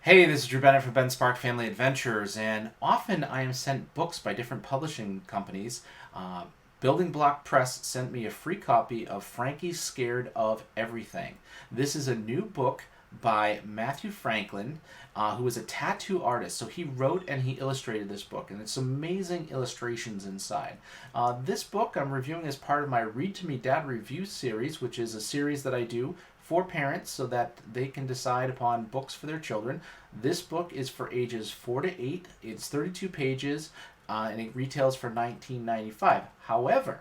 Hey, this is Drew Bennett from Ben Spark Family Adventures, and often I am sent books by different publishing companies. Uh, Building Block Press sent me a free copy of Frankie Scared of Everything. This is a new book by Matthew Franklin, who is a tattoo artist. So he wrote and he illustrated this book, and it's amazing illustrations inside. This book I'm reviewing as part of my Read to Me Dad review series, which is a series that I do for parents so that they can decide upon books for their children. This book is for ages 4 to 8. It's 32 pages and it retails for $19.95. However,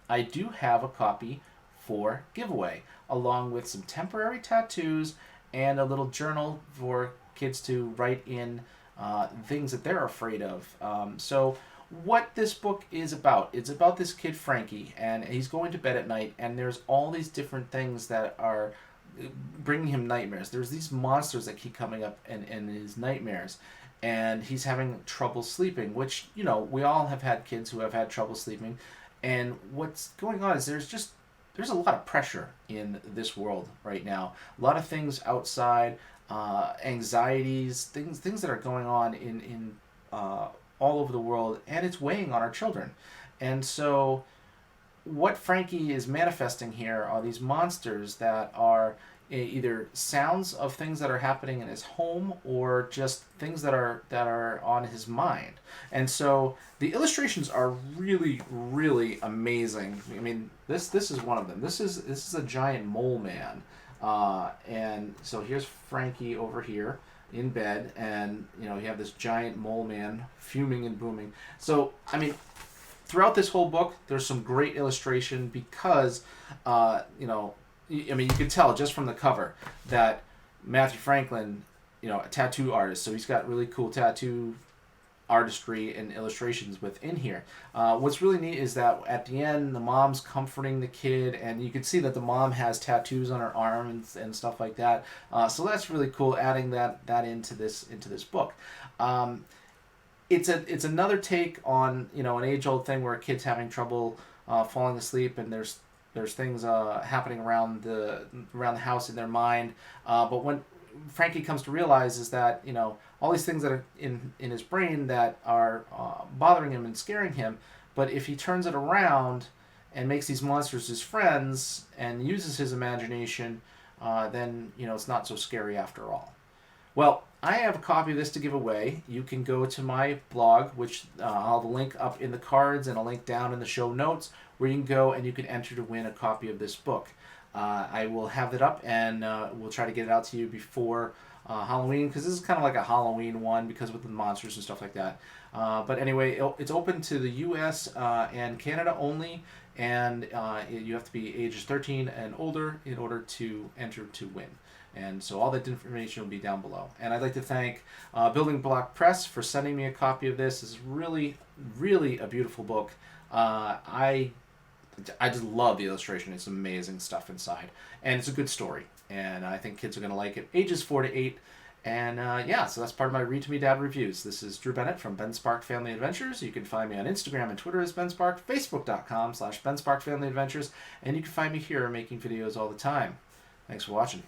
I do have a copy for giveaway along with some temporary tattoos and a little journal for kids to write in things that they're afraid of. So what this book is about, it's about this kid Frankie, and he's going to bed at night, and there's all these different things that are bringing him nightmares. There's these monsters that keep coming up in his nightmares, and he's having trouble sleeping, which, you know, we all have had kids who have had trouble sleeping. And what's going on is there's a lot of pressure in this world right now. A lot of things outside, anxieties, things that are going on in all over the world, and it's weighing on our children. And so, what Frankie is manifesting here are these monsters that are either sounds of things that are happening in his home or just things that are on his mind. And so the illustrations are really amazing. I mean, this is one of them. This is a giant mole man, and so here's Frankie over here in bed, and you know you have this giant mole man fuming and booming. So I mean, throughout this whole book, there's some great illustration because, I mean, you could tell just from the cover that Matthew Franklin, you know, a tattoo artist, so he's got really cool tattoo artistry and illustrations within here. What's really neat is that at the end, the mom's comforting the kid, and you can see that the mom has tattoos on her arm and stuff like that. So that's really cool, adding that into this book. It's another take on, you know, an age old thing where a kid's having trouble falling asleep, and there's things happening around the house in their mind. But when Frankie comes to realize is that, you know, all these things that are in his brain that are bothering him and scaring him, but if he turns it around and makes these monsters his friends and uses his imagination, then, you know, it's not so scary after all. Well, I have a copy of this to give away. You can go to my blog, which I'll have a link up in the cards and a link down in the show notes, where you can go and you can enter to win a copy of this book. I will have it up, and we'll try to get it out to you before Halloween, because this is kind of like a Halloween one because with the monsters and stuff like that. But anyway, it's open to the U.S. And Canada only, and you have to be ages 13 and older in order to enter to win. And so all that information will be down below. And I'd like to thank Building Block Press for sending me a copy of this. It's really a beautiful book. I just love the illustration. It's amazing stuff inside. And it's a good story. And I think kids are going to like it. Ages 4 to 8. And yeah, so that's part of my Read to Me Dad reviews. This is Drew Bennett from Ben Spark Family Adventures. You can find me on Instagram and Twitter as Ben Spark, Facebook.com/Ben Spark Family Adventures. And you can find me here making videos all the time. Thanks for watching.